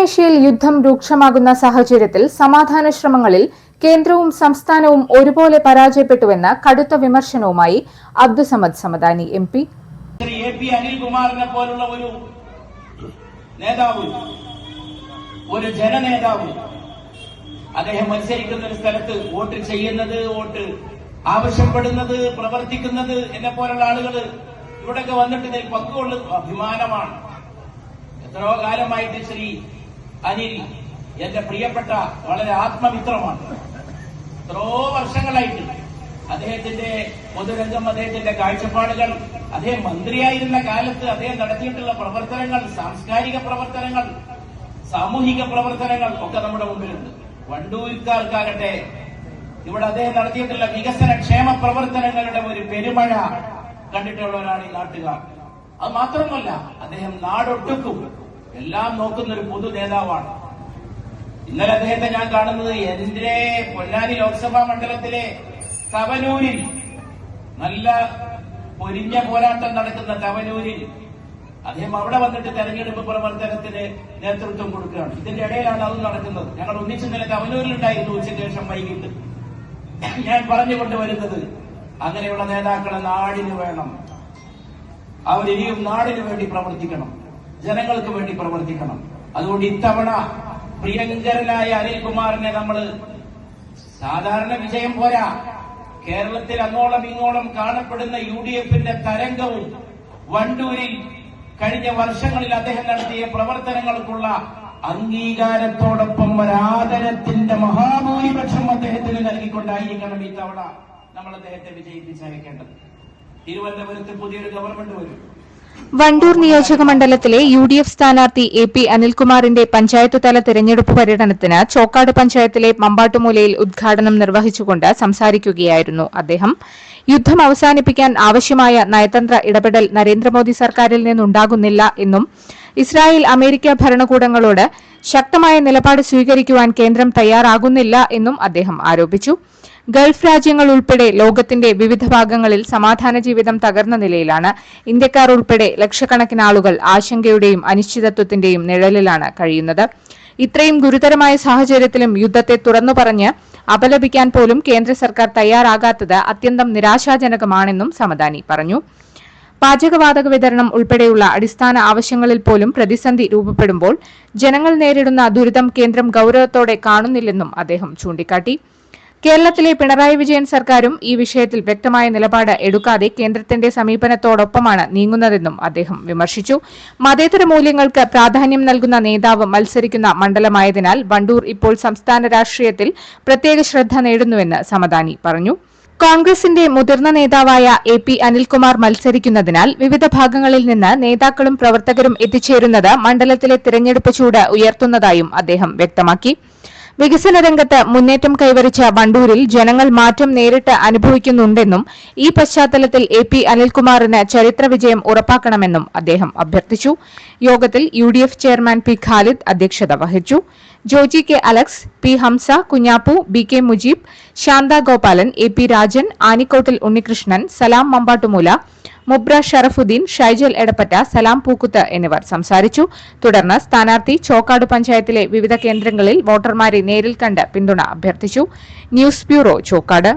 പശ്ചിമേഷ്യയിൽ യുദ്ധം രൂക്ഷമാകുന്ന സാഹചര്യത്തിൽ സമാധാന ശ്രമങ്ങളിൽ കേന്ദ്രവും സംസ്ഥാനവും ഒരുപോലെ പരാജയപ്പെട്ടുവെന്ന കടുത്ത വിമർശനവുമായി അബ്ദുസമദ് സമദാനി MP. അനിൽകുമാറിനെ പോലുള്ള ഒരു നേതാവ്, ഒരു ജനനേതാവ്, അദ്ദേഹം മത്സരിക്കുന്ന ഒരു സ്ഥലത്ത് വോട്ട് ചെയ്യുന്നത്, വോട്ട് ആവശ്യപ്പെടുന്നത്, പ്രവർത്തിക്കുന്നത് എന്നെ പോലുള്ള ആളുകൾ ഇവിടെയൊക്കെ വന്നിട്ട് ഇതിൽ പങ്കുകൊള്ളുന്ന അഭിമാനമാണ്. എത്രയോ കാലമായിട്ട് ശ്രീ അനിൽ എന്റെ പ്രിയപ്പെട്ട വളരെ ആത്മമിത്രമാണ്. എത്രയോ വർഷങ്ങളായിട്ട് അദ്ദേഹത്തിന്റെ പൊതുരംഗം, അദ്ദേഹത്തിന്റെ കാഴ്ചപ്പാടുകൾ, അദ്ദേഹം മന്ത്രിയായിരുന്ന കാലത്ത് അദ്ദേഹം നടത്തിയിട്ടുള്ള പ്രവർത്തനങ്ങൾ, സാംസ്കാരിക പ്രവർത്തനങ്ങൾ, സാമൂഹിക പ്രവർത്തനങ്ങൾ ഒക്കെ നമ്മുടെ മുമ്പിലുണ്ട്. വണ്ടൂർക്കാർക്കാകട്ടെ ഇവിടെ അദ്ദേഹം നടത്തിയിട്ടുള്ള വികസന ക്ഷേമ പ്രവർത്തനങ്ങളുടെ ഒരു പെരുമഴ കണ്ടിട്ടുള്ളവരാണ് ഈ നാട്ടുകാർ. അത് മാത്രമല്ല, അദ്ദേഹം നാടൊട്ടുക്കും എല്ലാം നോക്കുന്ന ഒരു പൊതു നേതാവാണ്. ഇന്നലെ അദ്ദേഹത്തെ ഞാൻ കാണുന്നത് എന്റെ പൊന്നാനി ലോക്സഭാ മണ്ഡലത്തിലെ തവനൂരിൽ, നല്ല പൊരിഞ്ഞ പോരാട്ടം നടക്കുന്ന തവനൂരിൽ അദ്ദേഹം അവിടെ വന്നിട്ട് തെരഞ്ഞെടുപ്പ് പ്രവർത്തനത്തിന് നേതൃത്വം കൊടുക്കുകയാണ്. ഇതിന്റെ ഇടയിലാണ് അത് നടക്കുന്നത്. ഞങ്ങൾ ഒന്നിച്ച് ഇന്നലെ തവനൂരിലുണ്ടായിരുന്നു ഉച്ചയ്ക്ക് ശേഷം വൈകിട്ട്. ഞാൻ പറഞ്ഞുകൊണ്ടുവരുന്നത്, അങ്ങനെയുള്ള നേതാക്കളെ നാടിന് വേണം. അവരിനിയും നാടിന് വേണ്ടി പ്രവർത്തിക്കണം, ജനങ്ങൾക്ക് വേണ്ടി പ്രവർത്തിക്കണം. അതുകൊണ്ട് ഇത്തവണ പ്രിയങ്കരനായ അനിൽകുമാറിനെ നമ്മൾ സാധാരണ വിജയം പോരാ, കേരളത്തിൽ അങ്ങോളം ഇങ്ങോളം കാണപ്പെടുന്ന UDFന്റെ തരംഗവും വണ്ടൂരിൽ കഴിഞ്ഞ വർഷങ്ങളിൽ അദ്ദേഹം നടത്തിയ പ്രവർത്തനങ്ങൾക്കുള്ള അംഗീകാരത്തോടൊപ്പം ഒരാദരത്തിന്റെ മഹാഭൂരിപക്ഷം അദ്ദേഹത്തിന് നൽകിക്കൊണ്ടായിരിക്കണം ഇത്തവണ നമ്മൾ അദ്ദേഹത്തെ വിജയിപ്പിച്ചയക്കേണ്ടത്. തിരുവനന്തപുരത്ത് പുതിയൊരു ഗവൺമെന്റ് വരും. വണ്ടൂർ നിയോജക മണ്ഡലത്തിലെ UDF സ്ഥാനാർത്ഥി AP അനിൽകുമാറിന്റെ പഞ്ചായത്ത് തല തെരഞ്ഞെടുപ്പ് പര്യടനത്തിന് ചോക്കാട് പഞ്ചായത്തിലെ മമ്പാട്ടുമൂലയിൽ ഉദ്ഘാടനം നിർവഹിച്ചുകൊണ്ട് സംസാരിക്കുകയായിരുന്നു അദ്ദേഹം. യുദ്ധം അവസാനിപ്പിക്കാൻ ആവശ്യമായ നയതന്ത്ര ഇടപെടൽ നരേന്ദ്രമോദി സർക്കാരിൽ നിന്നുണ്ടാകുന്നില്ല എന്നും ഇസ്രായേൽ അമേരിക്ക ഭരണകൂടങ്ങളോട് ശക്തമായ നിലപാട് സ്വീകരിക്കുവാൻ കേന്ദ്രം തയ്യാറാകുന്നില്ല എന്നും അദ്ദേഹം ആരോപിച്ചു. ഗൾഫ് രാജ്യങ്ങൾ ഉൾപ്പെടെ ലോകത്തിന്റെ വിവിധ ഭാഗങ്ങളിൽ സമാധാന ജീവിതം തകർന്ന നിലയിലാണ്. ഇന്ത്യക്കാർ ഉൾപ്പെടെ ലക്ഷക്കണക്കിന് ആളുകൾ ആശങ്കയുടെയും അനിശ്ചിതത്വത്തിന്റെയും നിഴലിലാണ് കഴിയുന്നത്. ഇത്രയും ഗുരുതരമായ സാഹചര്യത്തിലും യുദ്ധത്തെ തുറന്നു പറഞ്ഞ് അപലപിക്കാൻ പോലും കേന്ദ്ര സർക്കാർ തയ്യാറാകാത്തത് അത്യന്തം നിരാശാജനകമാണെന്നും സമദാനി പറഞ്ഞു. പാചകവാതക വിതരണം ഉൾപ്പെടെയുള്ള അടിസ്ഥാന ആവശ്യങ്ങളിൽ പോലും പ്രതിസന്ധി രൂപപ്പെടുമ്പോൾ ജനങ്ങൾ നേരിടുന്ന ദുരിതം കേന്ദ്രം ഗൌരവത്തോടെ കാണുന്നില്ലെന്നും അദ്ദേഹം ചൂണ്ടിക്കാട്ടി. കേരളത്തിലെ പിണറായി വിജയൻ സർക്കാരും ഈ വിഷയത്തിൽ വ്യക്തമായ നിലപാട് എടുക്കാതെ കേന്ദ്രത്തിന്റെ സമീപനത്തോടൊപ്പമാണ് നീങ്ങുന്നതെന്നും അദ്ദേഹം വിമർശിച്ചു. മതേതര മൂല്യങ്ങൾക്ക് പ്രാധാന്യം നൽകുന്ന നേതാവ് മത്സരിക്കുന്ന മണ്ഡലമായതിനാൽ വണ്ടൂർ ഇപ്പോൾ സംസ്ഥാന രാഷ്ട്രീയത്തിൽ പ്രത്യേക ശ്രദ്ധ നേടുന്നുവെന്ന് സമദാനി പറഞ്ഞു. കോൺഗ്രസിന്റെ മുതിർന്ന നേതാവായ AP അനിൽകുമാർ മത്സരിക്കുന്നതിനാൽ വിവിധ ഭാഗങ്ങളിൽ നിന്ന് നേതാക്കളും പ്രവർത്തകരും എത്തിച്ചേരുന്നത് മണ്ഡലത്തിലെ തിരഞ്ഞെടുപ്പ് ചൂട് ഉയർത്തുന്നതായും അദ്ദേഹം വ്യക്തമാക്കി. വികസന രംഗത്ത് മുന്നേറ്റം കൈവരിച്ച വണ്ടൂരിൽ ജനങ്ങൾ മാറ്റം നേരിട്ട് അനുഭവിക്കുന്നുണ്ടെന്നും ഈ പശ്ചാത്തലത്തിൽ AP അനിൽകുമാറിന് ചരിത്ര വിജയം ഉറപ്പാക്കണമെന്നും അദ്ദേഹം അഭ്യർത്ഥിച്ചു. യോഗത്തിൽ UDF ചെയർമാൻ P ഖാലിദ് അധ്യക്ഷത വഹിച്ചു. Joji K Alex, P Hamsa, Kunhappu, BK Mujeeb, Shantha Gopalan, AP Rajan, Anikkottil Unnikrishnan, Salam Mambattumoola, Mubra Sharafuddin, Shyjal Edappatta, Salam Pookkuth എന്നിവർ സംസാരിച്ചു. തുടർന്ന് സ്ഥാനാർത്ഥി ചോക്കാട് പഞ്ചായത്തിലെ വിവിധ കേന്ദ്രങ്ങളിൽ വോട്ടർമാരെ നേരിൽ കണ്ട് പിന്തുണ അഭ്യർത്ഥിച്ചു. News bureau, Chokkad.